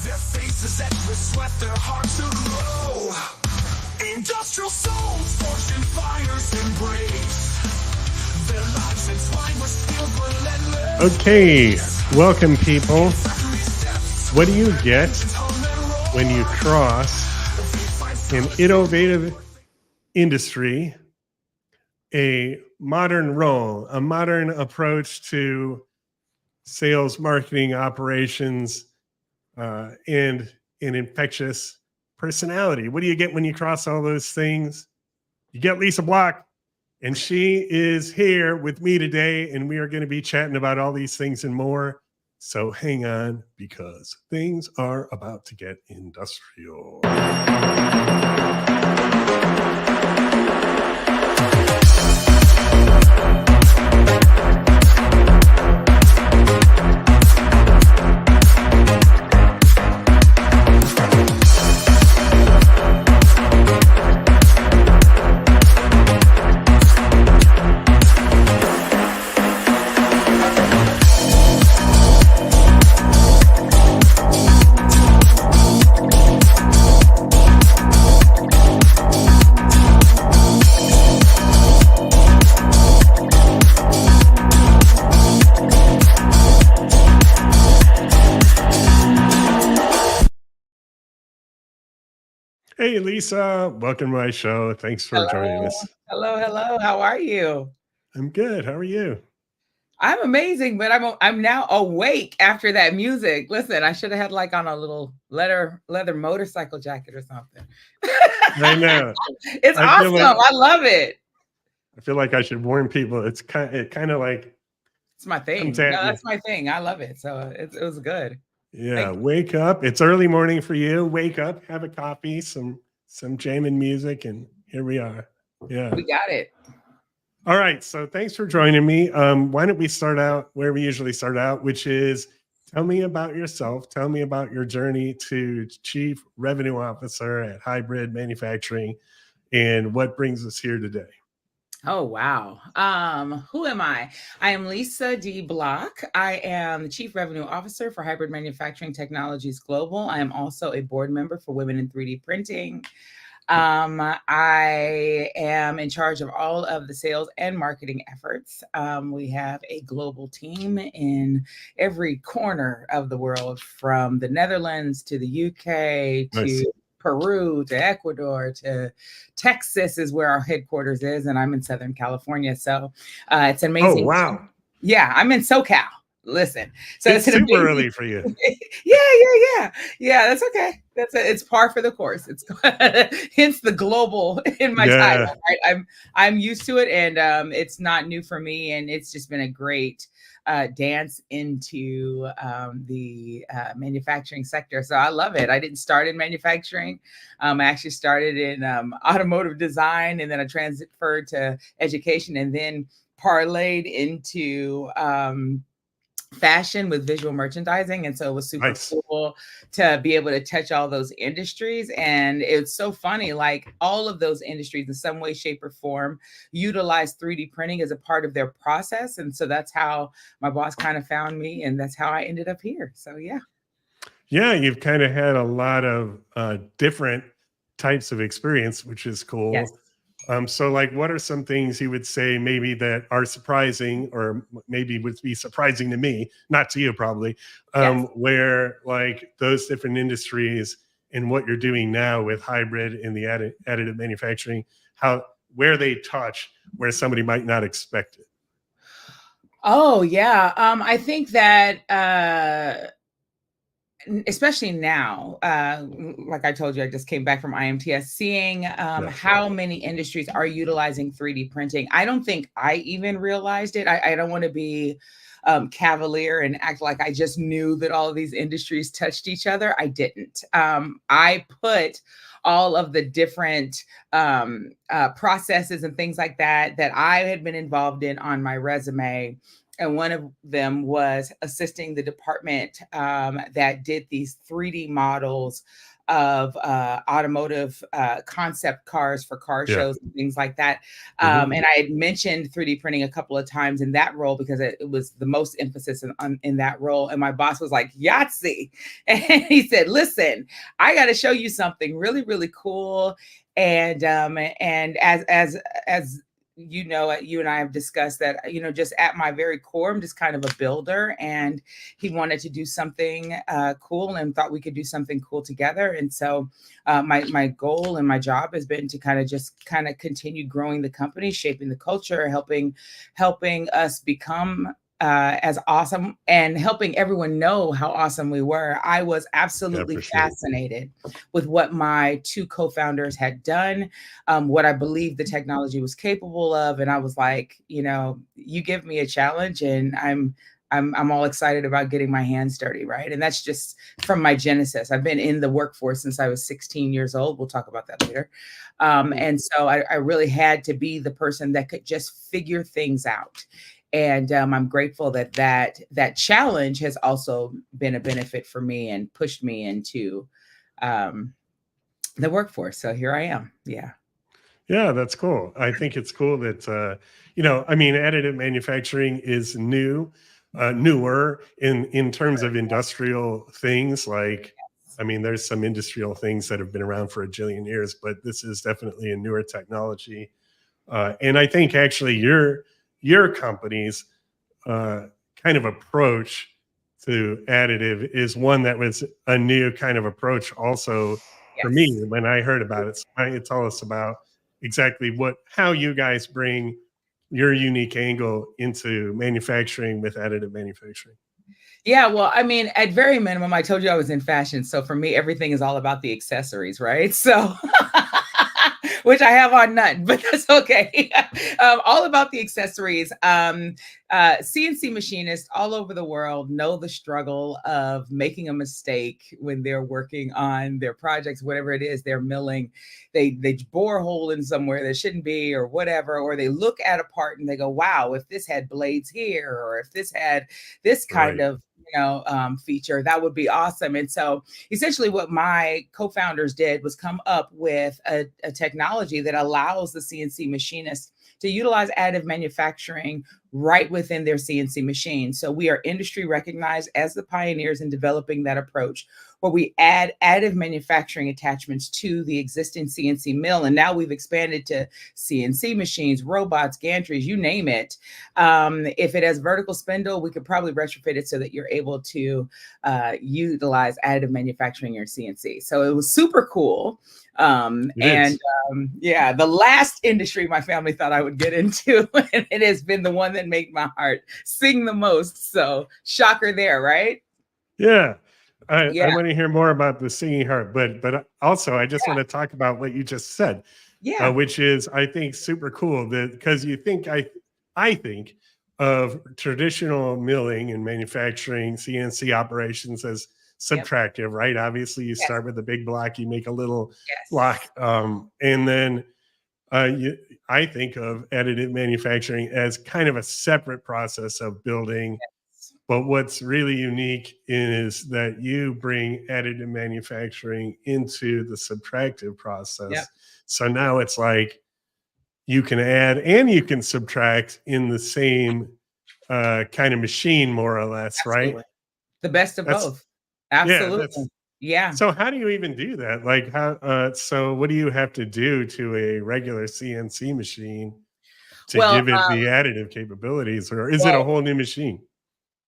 Their faces etched with sweat, their hearts aglow. Industrial souls forged in fire's embrace. Their lives entwined with steel relentless. Okay, welcome people. What do you get when you cross an innovative industry, a modern role, a modern approach to sales, marketing, operations, and an infectious personality? What do you get when you cross all those things? You get Lisa Block, and she is here with me today, and we are going to be chatting about all these things and more. So hang on, because things are about to get industrial. Hey, Lisa, welcome to my show. Thanks for joining us. Hello. How are you? I'm good. How are you? I'm amazing, but I'm now awake after that music. Listen, I should have had like on a little leather motorcycle jacket or something. I know. It's awesome. I love it. I feel like I should warn people. It's kind of like it's my thing. No, that's my thing. I love it. So it was good. Yeah, wake up. It's early morning for you. Wake up, have a coffee, some jamming music, and here we are. Yeah. We got it. All right. So thanks for joining me. Why don't we start out where we usually start out, which is tell me about yourself. Tell me about your journey to Chief Revenue Officer at Hybrid Manufacturing and what brings us here today. Oh, wow. Who am I? I am Lisa D. Block. I am the Chief Revenue Officer for Hybrid Manufacturing Technologies Global. I am also a board member for Women in 3D Printing. I am in charge of all of the sales and marketing efforts. We have a global team in every corner of the world, from the Netherlands to the UK to Peru to Ecuador to Texas is where our headquarters is, and I'm in Southern California. So it's amazing. Oh, wow. Yeah, I'm in SoCal. Listen, so it's super early for you. Yeah. That's okay. It's par for the course. It's hence the global in my title. Right? I'm used to it, and it's not new for me, and it's just been a great dance into the manufacturing sector. So I love it. I didn't start in manufacturing. I actually started in automotive design, and then I transferred to education, and then parlayed into fashion with visual merchandising. And so it was super cool to be able to touch all those industries. And it's so funny, like all of those industries in some way, shape, or form utilize 3D printing as a part of their process. And so that's how my boss kind of found me, and that's how I ended up here. So yeah, you've kind of had a lot of different types of experience, which is cool. Yes. So like, what are some things you would say maybe that are surprising, or maybe would be surprising to me, not to you probably, where like those different industries and what you're doing now with hybrid and the additive manufacturing, where they touch, where somebody might not expect it? Oh, yeah. I think that especially now, like I told you, I just came back from IMTS, seeing how many industries are utilizing 3D printing. I don't think I even realized it. I don't want to be cavalier and act like I just knew that all of these industries touched each other. I didn't. I put all of the different processes and things like that I had been involved in on my resume. And one of them was assisting the department that did these 3D models of automotive concept cars for car Yeah. shows and things like that. Hmm. And I had mentioned 3D printing a couple of times in that role because it was the most emphasis in that role. And my boss was like, Yahtzee. And he said, listen, I got to show you something really, really cool. And as you know, you and I have discussed that, just at my very core, I'm just kind of a builder, and he wanted to do something cool and thought we could do something cool together. And so my goal and my job has been to kind of continue growing the company, shaping the culture, helping us become as awesome, and helping everyone know how awesome we were. I was Yeah, absolutely for sure. fascinated with what my two co-founders had done, what I believed the technology was capable of, and I was like, you give me a challenge, and I'm all excited about getting my hands dirty, right? And that's just from my genesis. I've been in the workforce since I was 16 years old. We'll talk about that later. And so I really had to be the person that could just figure things out. And I'm grateful that challenge has also been a benefit for me and pushed me into um, the workforce. So here I am. Yeah. Yeah, that's cool. I think it's cool that I mean, additive manufacturing is newer in terms of industrial things. Like, I mean, there's some industrial things that have been around for a jillion years, but this is definitely a newer technology. And I think actually your company's uh, kind of approach to additive is one that was a new kind of approach also for me Yes. when I heard about it. So why don't you tell us about exactly how you guys bring your unique angle into manufacturing with additive manufacturing? Yeah, well, I mean, at very minimum, I told you I was in fashion. So for me, everything is all about the accessories, right? So, which I have on none, but that's okay. All about the accessories. CNC machinists all over the world know the struggle of making a mistake when they're working on their projects, whatever it is they're milling. They bore a hole in somewhere that shouldn't be, or whatever, or they look at a part and they go, wow, if this had blades here, or if this had this kind Right. of feature, that would be awesome. And so essentially what my co-founders did was come up with a technology that allows the CNC machinist to utilize additive manufacturing right within their CNC machine. So we are industry recognized as the pioneers in developing that approach, where we add additive manufacturing attachments to the existing CNC mill. And now we've expanded to CNC machines, robots, gantries, you name it. If it has vertical spindle, we could probably retrofit it so that you're able to utilize additive manufacturing in your CNC. So it was super cool. It And is. yeah, the last industry my family thought I would get into, and it has been the one that made my heart sing the most. So shocker there, right? Yeah. I Yeah, want to hear more about the singing heart, but also I just yeah, want to talk about what you just said, yeah, which is I think super cool that because I think of traditional milling and manufacturing CNC operations as yep, subtractive, right? Obviously, you yes, start with a big block, you make a little block, yes, and then you, I think of additive manufacturing as kind of a separate process of building, yes, but what's really unique is that you bring additive manufacturing into the subtractive yep, process. So now it's like you can add and you can subtract in the same kind of machine, more or less, right? absolutely. The best of That's, both. yeah, Absolutely. that's, Yeah. so how do you even do that? Like so what do you have to do to a regular CNC machine to Well, give it the additive capabilities, or is it a well, whole new machine?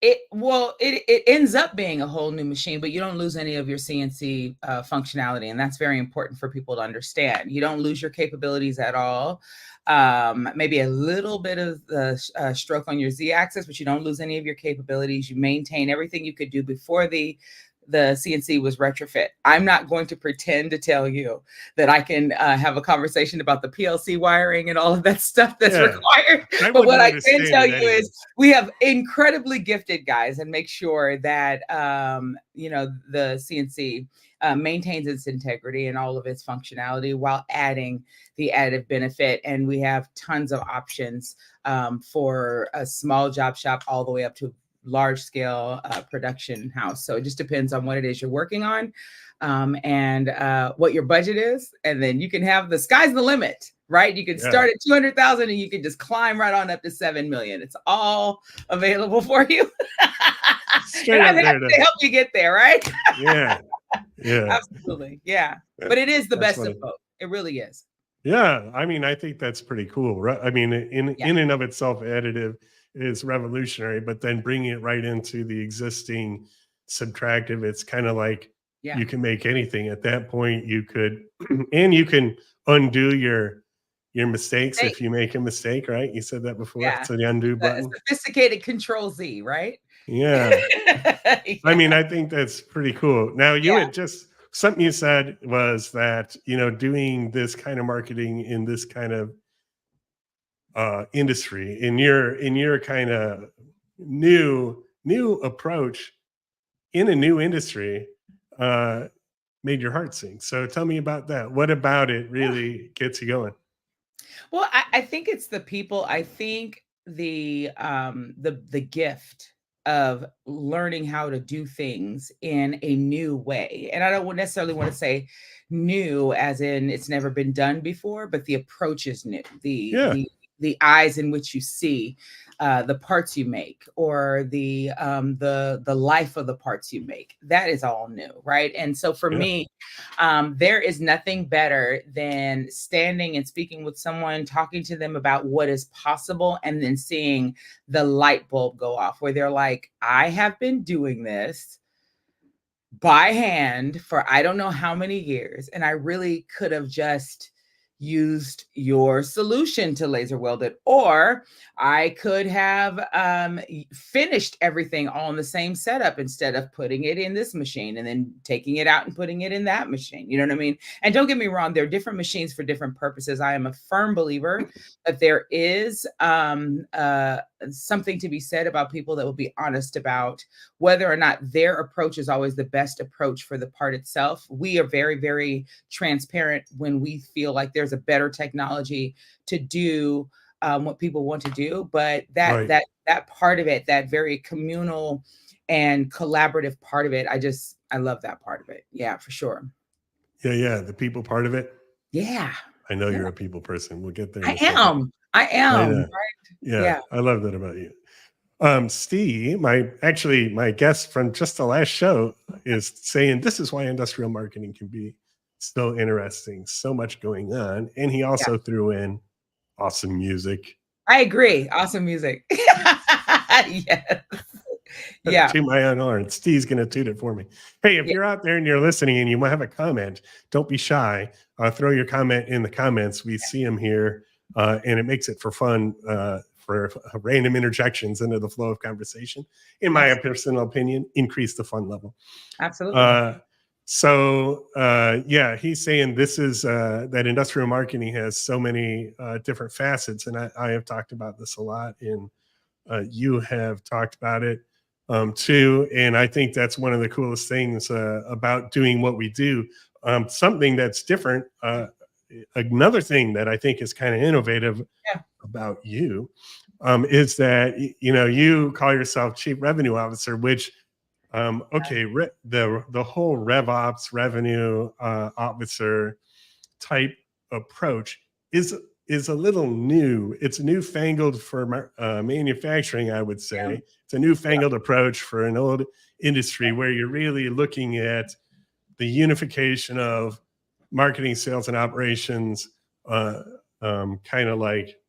it ends up being a whole new machine, but you don't lose any of your CNC functionality, and that's very important for people to understand. You don't lose your capabilities at all. Maybe a little bit of the stroke on your Z axis, but you don't lose any of your capabilities. You maintain everything you could do before the the CNC was retrofit. I'm not going to pretend to tell you that I can have a conversation about the PLC wiring and all of that stuff that's required. But what I can tell you is we have incredibly gifted guys, and make sure that, you know, the CNC maintains its integrity and all of its functionality while adding the additive benefit. And we have tons of options for a small job shop all the way up to large scale production house. So it just depends on what it is you're working on, and what your budget is. And then you can have, the sky's the limit, right? You can start at 200,000 and you can just climb right on up to 7 million. It's all available for you. And I'm happy to help you get there, right? Yeah. Absolutely. Yeah. But it is the best of both. It really is. Yeah. I mean, I think that's pretty cool. Right? I mean, in and of itself, additive is revolutionary, but then bringing it right into the existing subtractive, it's kind of like you can make anything at that point. You could, and you can undo your mistakes if you make a mistake, right? You said that before. Yeah. So the undo button. Sophisticated Control Z, right? Yeah. I mean, I think that's pretty cool. Now, you had just, something you said was that, you know, doing this kind of marketing in this kind of industry, in your kind of new approach in a new industry, made your heart sing. So tell me about that. What about it really gets you going? Well, I think it's the people. I think the gift of learning how to do things in a new way. And I don't necessarily want to say new as in it's never been done before, but the approach is new. The eyes in which you see the parts you make, or the life of the parts you make. That is all new, right? And so for me, there is nothing better than standing and speaking with someone, talking to them about what is possible, and then seeing the light bulb go off where they're like, I have been doing this by hand for I don't know how many years, and I really could have just used your solution to laser weld it, or I could have finished everything all in the same setup instead of putting it in this machine and then taking it out and putting it in that machine. You know what I mean? And don't get me wrong, there are different machines for different purposes. I am a firm believer that there is something to be said about people that will be honest about whether or not their approach is always the best approach for the part itself. We are very, very transparent when we feel like there's a better technology to do what people want to do. But that part of it, that very communal and collaborative part of it, I love that part of it. Yeah, for sure. Yeah. The people part of it. Yeah. I know you're a people person. We'll get there. I am. Right? Yeah. I love that about you. Steve, my guest from just the last show, is saying this is why industrial marketing can be so interesting, so much going on. And he also threw in awesome music. I agree. Awesome music. Yes. Yeah. To my own horn. Steve's going to toot it for me. Hey, if you're out there and you're listening and you might have a comment, don't be shy. Throw your comment in the comments. We see them here, and it makes it for fun, for random interjections into the flow of conversation. In my personal opinion, increase the fun level. Absolutely. He's saying this is that industrial marketing has so many different facets, and I have talked about this a lot, and you have talked about it too. And I think that's one of the coolest things about doing what we do. Something that's different. Another thing that I think is kind of innovative about you is that, you know, you call yourself Chief Revenue Officer, which the whole RevOps, revenue officer type approach is a little new. It's newfangled for manufacturing, I would say. It's a newfangled approach for an old industry where you're really looking at the unification of marketing, sales, and operations, kind of like,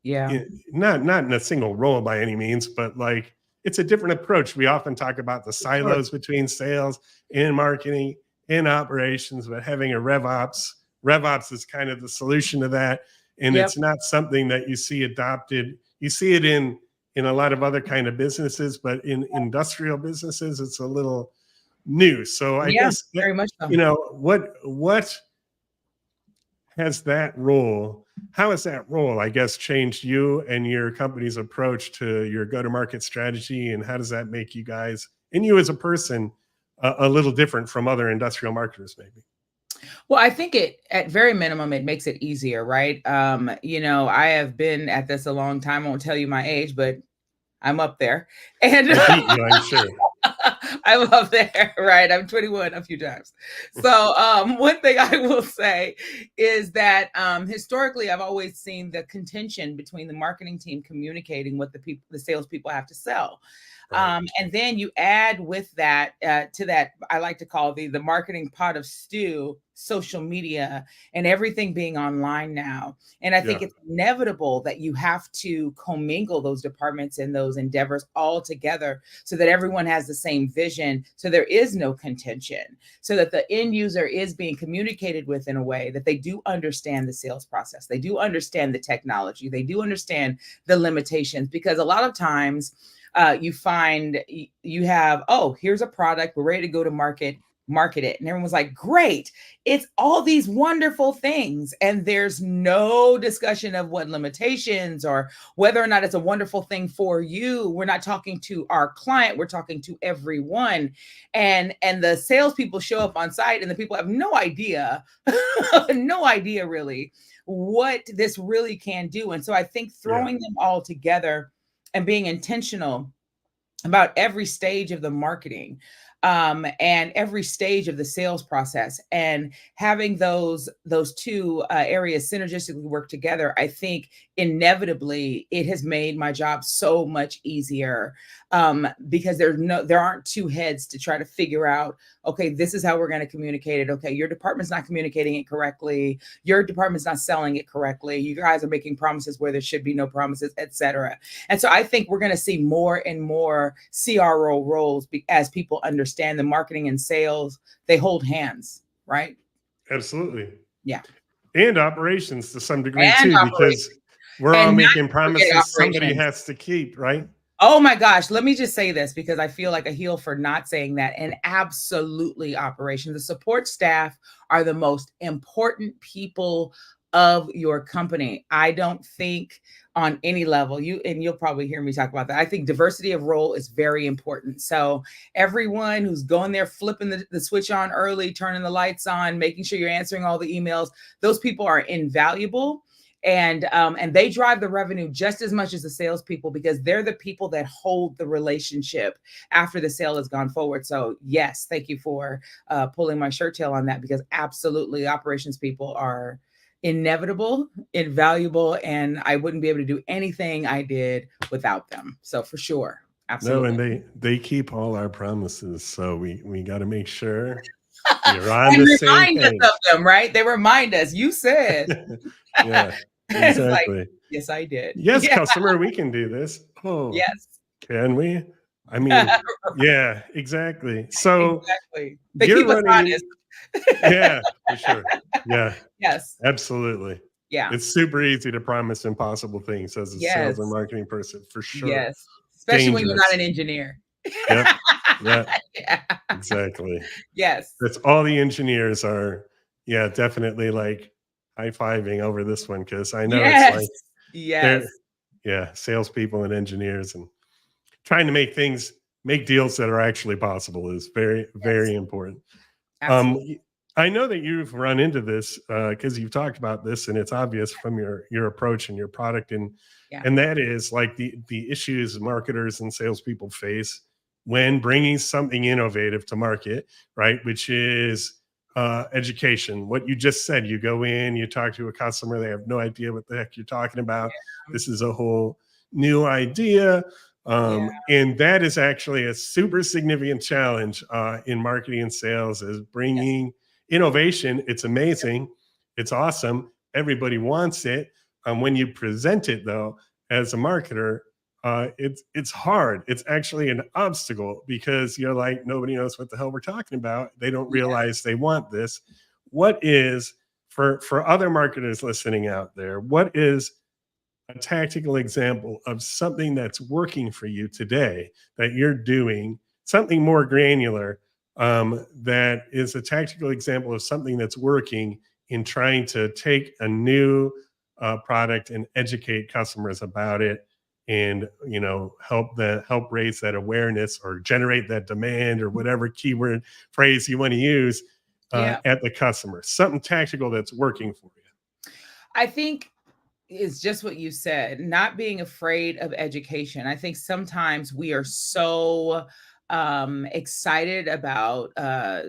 not in a single role by any means, but like it's a different approach. We often talk about the silos between sales and marketing and operations, but having a RevOps is kind of the solution to that. And it's not something that you see adopted. You see it in a lot of other kind of businesses, but in industrial businesses, it's a little new. So I Yeah, guess very much so. you know what has that role? How has that role, I guess, changed you and your company's approach to your go-to-market strategy, and how does that make you guys and you as a person a little different from other industrial marketers, maybe? Well, I think it, at very minimum, it makes it easier, right? You know, I have been at this a long time. I won't tell you my age, but I'm up there. And I beat you, I'm sure. I'm up there, right? I'm 21 a few times. So one thing I will say is that historically, I've always seen the contention between the marketing team communicating what the people, the salespeople have to sell. Right. And then you add with that to that, I like to call the marketing pot of stew, social media and everything being online now. And I think Yeah. it's inevitable that you have to commingle those departments and those endeavors all together so that everyone has the same vision. So there is no contention, so that the end user is being communicated with in a way that they do understand the sales process. They do understand the technology. They do understand the limitations, because a lot of times you find you have, oh, here's a product, we're ready to go to market it. And everyone's like, great, it's all these wonderful things. And there's no discussion of what limitations or whether or not it's a wonderful thing for you. We're not talking to our client, we're talking to everyone. And the salespeople show up on site and the people have no idea, no idea really what this really can do. And so I think Yeah. throwing them all together and being intentional about every stage of the marketing and every stage of the sales process, and having those two areas synergistically work together, I think inevitably it has made my job so much easier, because there aren't two heads to try to figure out, okay, this is how we're going to communicate it. Okay, your department's not communicating it correctly, your department's not selling it correctly, you guys are making promises where there should be no promises, etc. And so I think we're going to see more and more CRO roles as people understand the marketing and sales, they hold hands, right? Absolutely. Yeah. And operations to some degree And too, operations. because we're all And not making to forget promises somebody operations. has to keep, right? Oh my gosh, let me just say this because I feel like a heel for not saying that. And absolutely, operations. The support staff are the most important people of your company. I don't think on any level, you'll probably hear me talk about that. I think diversity of role is very important. So everyone who's going there, flipping the switch on early, turning the lights on, making sure you're answering all the emails, those people are invaluable. And they drive the revenue just as much as the salespeople, because they're the people that hold the relationship after the sale has gone forward. So yes, thank you for pulling my shirt tail on that, because absolutely operations people are inevitable, invaluable, and I wouldn't be able to do anything I did without them. So for sure, No, and absolutely. they keep all our promises, so we got to make sure you're on And the same remind us of page. them, right? They remind us, you said. Yeah, It's like, exactly. yes, I did. Yes, Yeah, customer, we can do this. Oh, yes. can we? I mean, yeah, exactly. So Exactly. They you're keep us running in, honest. yeah, for sure. Yeah, Yes. absolutely. Yeah. It's super easy to promise impossible things as a sales and Yes. marketing person, for sure. Yes. Especially when you're not Dangerous. an engineer. Yep. Yeah, Yeah. exactly. Yes. That's all the engineers are, yeah, definitely like high-fiving over this one, because I know it's Yes. like they're, Yes. yeah, salespeople and engineers, and trying to make deals that are actually possible is very, very Yes. important. Um, Absolutely. I know that you've run into this because you've talked about this, and it's obvious from your approach and your product, Yeah. and that is like the issues marketers and salespeople face when bringing something innovative to market, right? Which is education. What you just said, you go in, you talk to a customer, they have no idea what the heck you're talking about. Yeah. This is a whole new idea. Yeah. And that is actually a super significant challenge in marketing and sales, is Yes. bringing innovation. It's amazing. It's awesome. Everybody wants it. When you present it though, as a marketer, it's hard. It's actually an obstacle, because you're like, nobody knows what the hell we're talking about. They don't Yeah. realize they want this. What is, for other marketers listening out there, what is a tactical example of something that's working for you today that you're doing, something more granular, that is a tactical example of something that's working in trying to take a new product and educate customers about it, and help raise that awareness or generate that demand or whatever keyword phrase you want to use Yeah. at the customer. Something tactical that's working for you. I think is just what you said, not being afraid of education. I think sometimes we are so excited about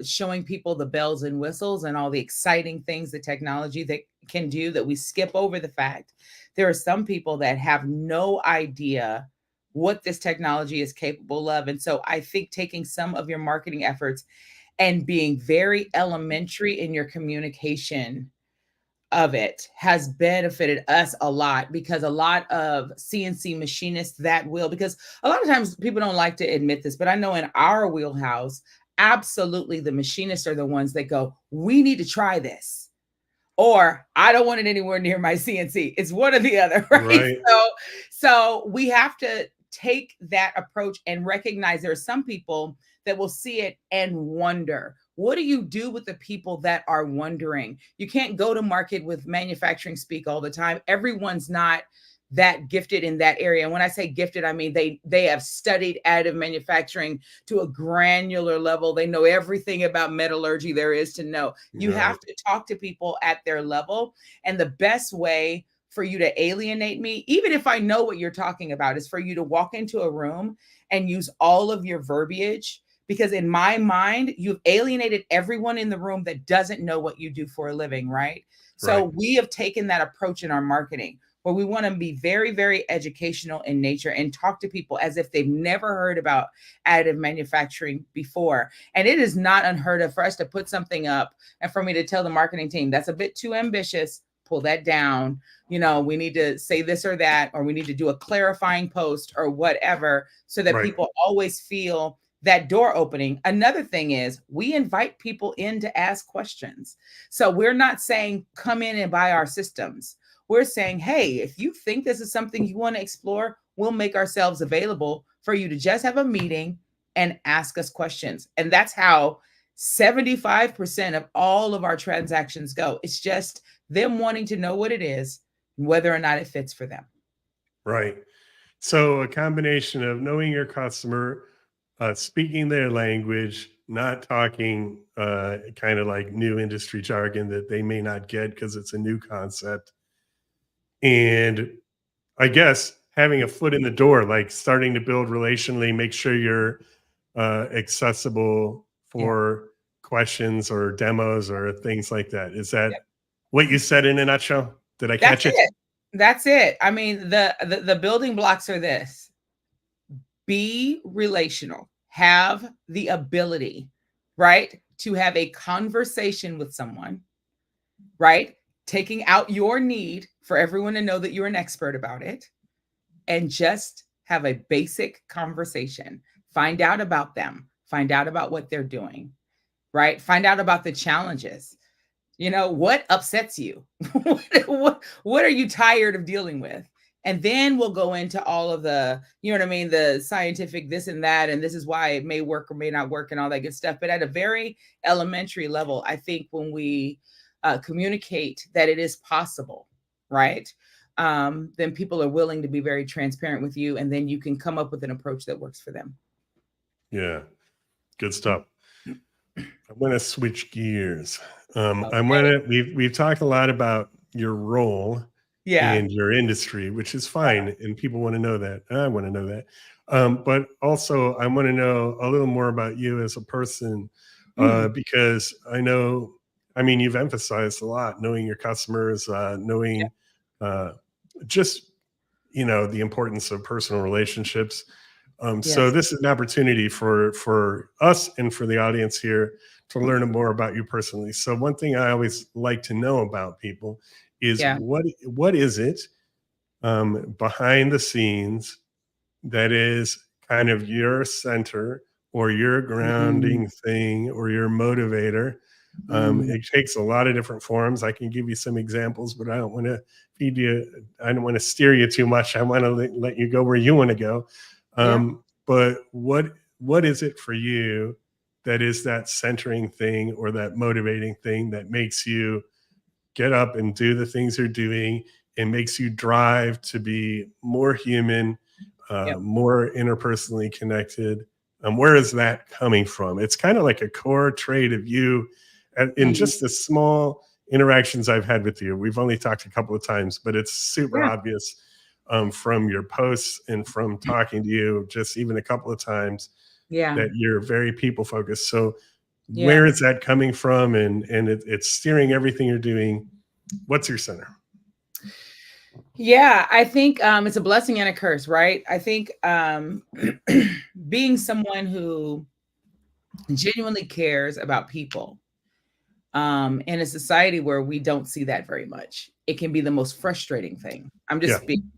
showing people the bells and whistles and all the exciting things the technology that can do, that we skip over the fact there are some people that have no idea what this technology is capable of. And so I think taking some of your marketing efforts and being very elementary in your communication of it has benefited us a lot, because a lot of CNC machinists that will, because a lot of times people don't like to admit this, but I know in our wheelhouse, absolutely the machinists are the ones that go, we need to try this, or I don't want it anywhere near my CNC. It's one or the other, right? Right. So we have to take that approach and recognize there are some people that will see it and wonder. What do you do with the people that are wondering? You can't go to market with manufacturing speak all the time. Everyone's not that gifted in that area. And when I say gifted, I mean they have studied additive manufacturing to a granular level. They know everything about metallurgy there is to know. You have Right. to talk to people at their level. And the best way for you to alienate me, even if I know what you're talking about, is for you to walk into a room and use all of your verbiage, because in my mind, you've alienated everyone in the room that doesn't know what you do for a living, right? So Right. we have taken that approach in our marketing, where we want to be very, very educational in nature and talk to people as if they've never heard about additive manufacturing before. And it is not unheard of for us to put something up and for me to tell the marketing team, that's a bit too ambitious, pull that down. We need to say this or that, or we need to do a clarifying post or whatever, so that Right. people always feel that door opening. Another thing is we invite people in to ask questions. So we're not saying come in and buy our systems. We're saying, hey, if you think this is something you want to explore, we'll make ourselves available for you to just have a meeting and ask us questions. And that's how 75% of all of our transactions go. It's just them wanting to know what it is, whether or not it fits for them. Right. So a combination of knowing your customer, speaking their language, not talking kind of like new industry jargon that they may not get because it's a new concept, and I guess having a foot in the door, like starting to build relationally, make sure you're accessible Yeah. for questions or demos or things like that. Is that Yeah. what you said in a nutshell? Did I That's catch it? it. That's it. I mean, the building blocks are this: be relational, have the ability, right, to have a conversation with someone, right? Taking out your need for everyone to know that you're an expert about it, and just have a basic conversation. Find out about them, find out about what they're doing, right? Find out about the challenges. What upsets you? what are you tired of dealing with? And then we'll go into all of the, the scientific this and that, and this is why it may work or may not work and all that good stuff. But at a very elementary level, I think when we communicate that it is possible, right? Then people are willing to be very transparent with you, and then you can come up with an approach that works for them. Yeah, good stuff. I want to switch gears. Okay. We've talked a lot about your role Yeah. and your industry, which is fine, and people want to know that. I want to know that, but also I want to know a little more about you as a person, Mm, because I know, I mean, you've emphasized a lot knowing your customers, yeah. knowing uh, just the importance of personal relationships. So Yes. this is an opportunity for us and for the audience here to learn more about you personally. So one thing I always like to know about people is Yeah. what is it behind the scenes that is kind of your center or your Mm, grounding thing or your motivator. mm. It takes a lot of different forms. I can give you some examples, but I don't want to feed you. I don't want to steer you too much. I want to let you go where you want to go. Yeah. But what is it for you that is that centering thing or that motivating thing that makes you get up and do the things you're doing. It makes you drive to be more human, Yep. more interpersonally connected. Where is that coming from? It's kind of like a core trait of you in Mhm. just the small interactions I've had with you. We've only talked a couple of times, but it's super Yeah. obvious from your posts and from talking to you just even a couple of times Yeah. that you're very people focused. So Yeah. where is that coming from? And it's steering everything you're doing. What's your center? Yeah, I think it's a blessing and a curse, right? I think being someone who genuinely cares about people in a society where we don't see that very much, it can be the most frustrating thing. I'm Yeah, just being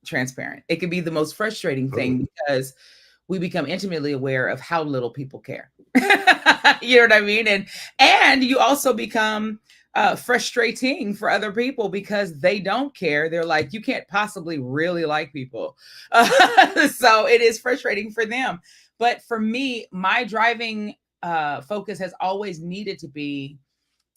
transparent. It can be the most frustrating totally. thing because we become intimately aware of how little people care. You know what I mean? And you also become frustrating for other people because they don't care. They're like, you can't possibly really like people. So it is frustrating for them. But for me, my driving focus has always needed to be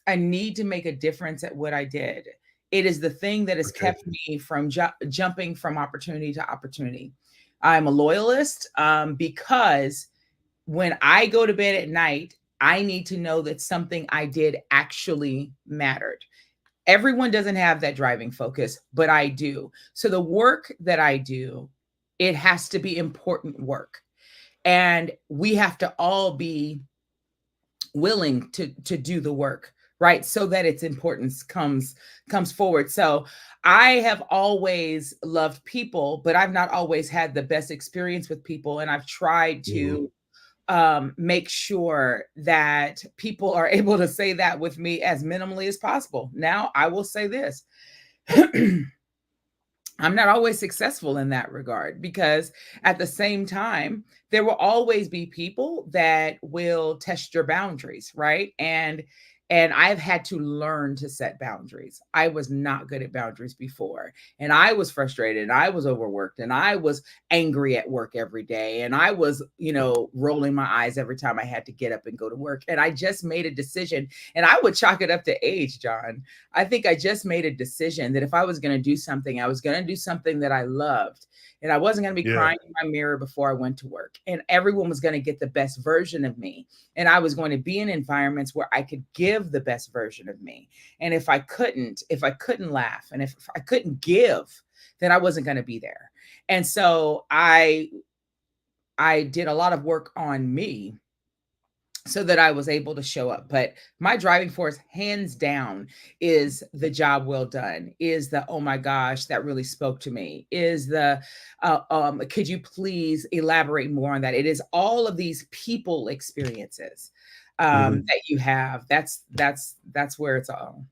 I need to make a difference at what I did. It is the thing that has Okay. kept me from jumping from opportunity to opportunity. I'm a loyalist because when I go to bed at night, I need to know that something I did actually mattered. Everyone doesn't have that driving focus, but I do. So the work that I do, it has to be important work. And we have to all be willing to do the work, right, so that its importance comes forward. So I have always loved people, but I've not always had the best experience with people, and I've tried Mhm. to make sure that people are able to say that with me as minimally as possible. Now I will say this. I'm not always successful in that regard because at the same time, there will always be people that will test your boundaries, right? And I've had to learn to set boundaries. I was not good at boundaries before, and I was frustrated, and I was overworked, and I was angry at work every day, and I was, rolling my eyes every time I had to get up and go to work. And I just made a decision, and I would chalk it up to age, John. I think I just made a decision that if I was going to do something, I was going to do something that I loved. And I wasn't going to be Yeah. crying in my mirror before I went to work. And everyone was going to get the best version of me. And I was going to be in environments where I could give the best version of me. And if I couldn't laugh and if I couldn't give, then I wasn't going to be there. And so I did a lot of work on me so that I was able to show up. But my driving force, hands down, is the job well done, is the, oh my gosh, that really spoke to me, is the, could you please elaborate more on that? It is all of these people experiences Mhm. that you have. That's where it's all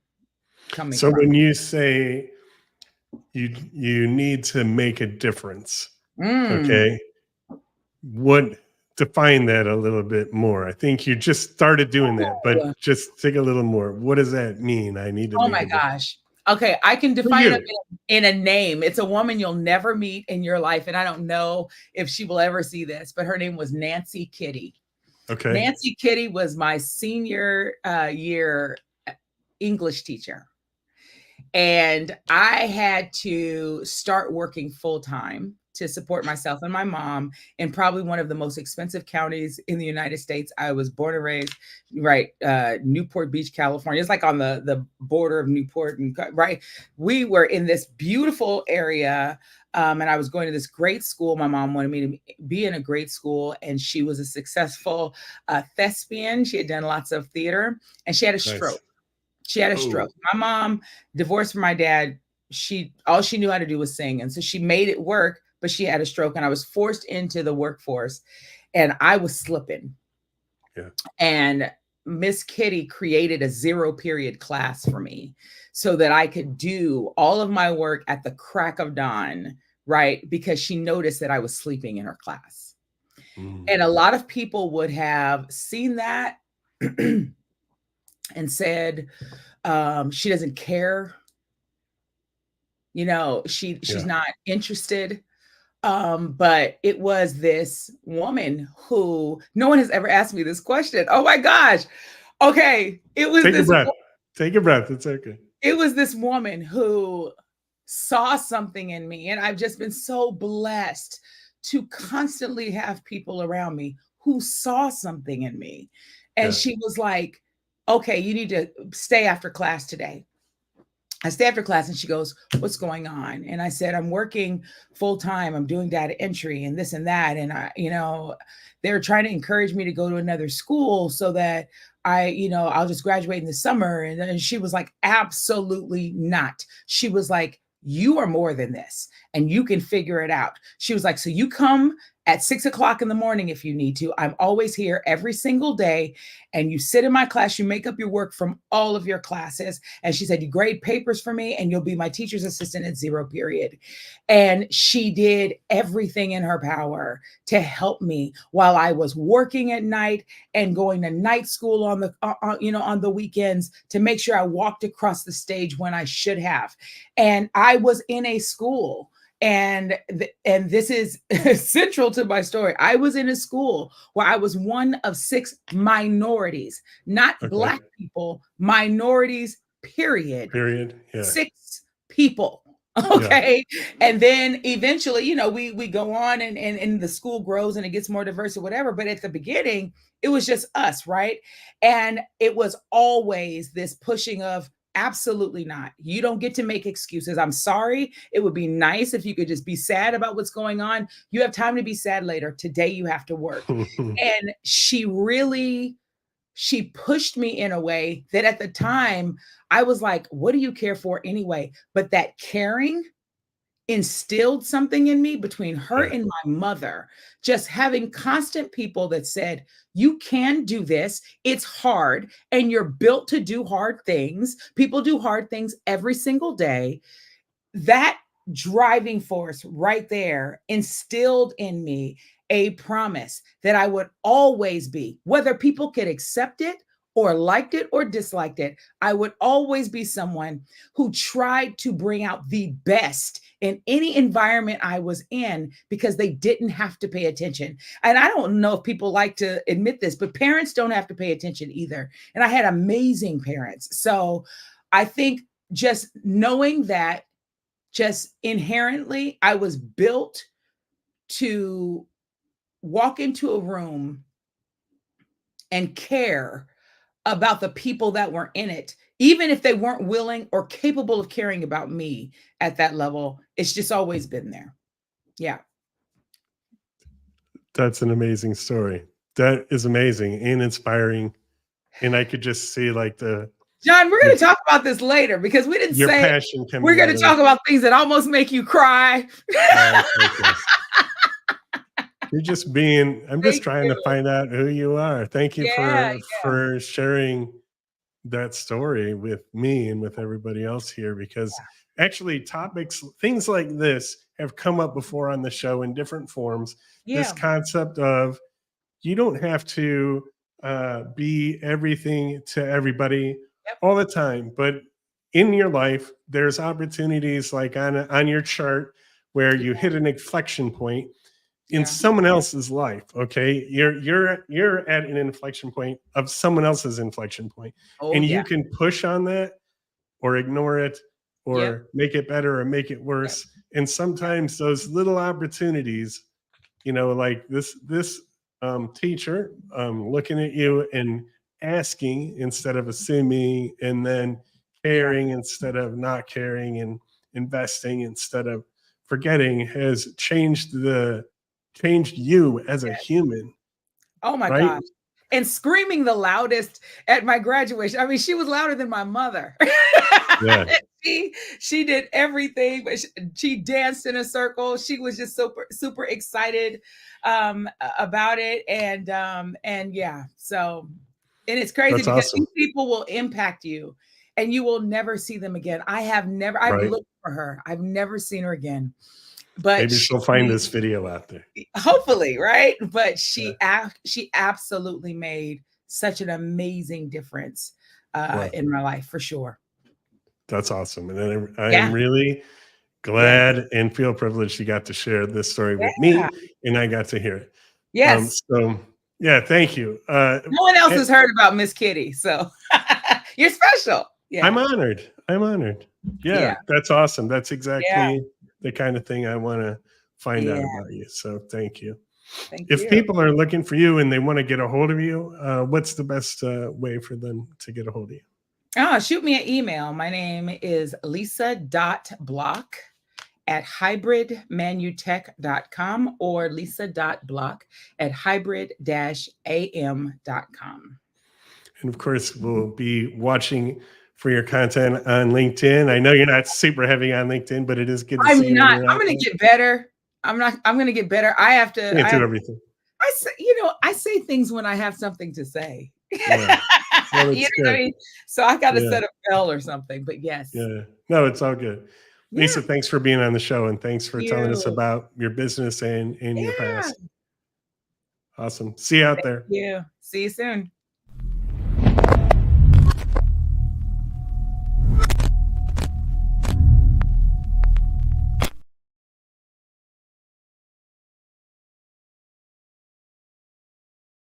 coming So from. when you say you need to make a difference, Mm. okay, what define that a little bit more? I think you just started doing that, but Oh, just take a little more. What does that mean? I need to oh make my a difference gosh. Okay, I can for define it you. in a name. It's a woman you'll never meet in your life, and I don't know if she will ever see this, but her name was Nancy Kitty. Okay. Nancy Kitty was my senior year English teacher. And I had to start working full time to support myself and my mom in probably one of the most expensive counties in the United States. I was born and raised, right, Newport Beach, California. It's like on the border of Newport and right. We were in this beautiful area. And I was going to this great school. My mom wanted me to be in a great school, and she was a successful thespian. She had done lots of theater, and she had a Nice. stroke. She had a Oh, stroke. My mom, divorced from my dad, she all she knew how to do was sing. And so she made it work, but she had a stroke, and I was forced into the workforce, and I was slipping. yeah. And Miss Kitty created a 0 period class for me so that I could do all of my work at the crack of dawn, right? Because she noticed that I was sleeping in her class. Mm, And a lot of people would have seen that and said, she doesn't care, she's yeah. not interested. But it was this woman who, no one has ever asked me this question. Oh my gosh. Okay. Take a breath. Take a breath. It's okay. It was this woman who saw something in me. And I've just been so blessed to constantly have people around me who saw something in me. And she was like, okay, you need to stay after class today. I stay after class and she goes, what's going on? And I said, I'm working full time. I'm doing data entry and this and that. And they're trying to encourage me to go to another school so that I'll just graduate in the summer. And she was like, absolutely not. She was like, you are more than this and you can figure it out. She was like, so you come at 6 o'clock in the morning if you need to. I'm always here every single day. And you sit in my class, you make up your work from all of your classes. And she said, you grade papers for me and you'll be my teacher's assistant at 0 period. And she did everything in her power to help me while I was working at night and going to night school on the weekends to make sure I walked across the stage when I should have. And I was in a school. And this is central to my story. I was in a school where I was one of 6 minorities, not Black people, minorities, period. Yeah. 6 people. Okay. Yeah. And then eventually, we go on and the school grows and it gets more diverse or whatever. But at the beginning, it was just us, right? And it was always this pushing of, absolutely not. You don't get to make excuses. I'm sorry. It would be nice if you could just be sad about what's going on. You have time to be sad later. Today you have to work. And she pushed me in a way that at the time I was like, what do you care for anyway? But that caring instilled something in me between her and my mother, just having constant people that said, you can do this. It's hard and you're built to do hard things. People do hard things every single day. That driving force right there instilled in me a promise that I would always be, whether people could accept it or liked it or disliked it, I would always be someone who tried to bring out the best in any environment I was in because they didn't have to pay attention. And I don't know if people like to admit this, but parents don't have to pay attention either. And I had amazing parents. So I think just knowing that, just inherently, I was built to walk into a room and care about the people that were in it, even if they weren't willing or capable of caring about me at that level. It's just always been there. Yeah. That's an amazing story. That is amazing and inspiring. And I could just see like John, we're going to talk about this later because we didn't say passion we're going to talk about things that almost make you cry. You're just being, I'm just trying to find out who you are. Thank you for sharing that story with me and with everybody else here, because actually topics, things like this have come up before on the show in different forms. This concept of you don't have to be everything to everybody all the time, but in your life, there's opportunities like on your chart where you hit an inflection point in someone else's life. Okay. You're at an inflection point of someone else's inflection point. And you can push on that or ignore it or make it better or make it worse. And sometimes those little opportunities, like this teacher looking at you and asking instead of assuming, and then caring instead of not caring, and investing instead of forgetting, has changed you as a human. Oh my gosh. And screaming the loudest at my graduation. I mean, she was louder than my mother. She did everything, but she danced in a circle. She was just super, super excited about it. And yeah, so, and it's crazy because these people will impact you and you will never see them again. I've looked for her. I've never seen her again. But maybe she'll find this video out there. Hopefully, right? But she absolutely made such an amazing difference in my life, for sure. That's awesome. And I am really glad and feel privileged you got to share this story with Yeah. me, and I got to hear it. Yes. So yeah, thank you. No one else has heard about Miss Kitty, so you're special. Yeah. I'm honored. I'm honored. Yeah. Yeah, that's awesome. That's Yeah. exactly the kind of thing I want to find out Yeah. about you. So thank you. Thank If you. people are looking for you and they want to get a hold of you, what's the best way for them to get a hold of you? Shoot me an email. My name is lisa.block@hybridmanutech.com or lisa.block@hybrid-am.com. And of course, we'll be watching for your content on LinkedIn. I know you're not super heavy on LinkedIn, but it is good to I'm see you. not. I'm going to get better. I'm going to get better. I have to. Can't do everything. I say, I say things when I have something to say. Yeah. Well, You know what I mean? So I got to set a bell or something. But yes. Yeah. No, it's all good. Lisa, thanks for being on the show, and thanks for telling us about your business and your past. Awesome. See you out there. Yeah. See you soon.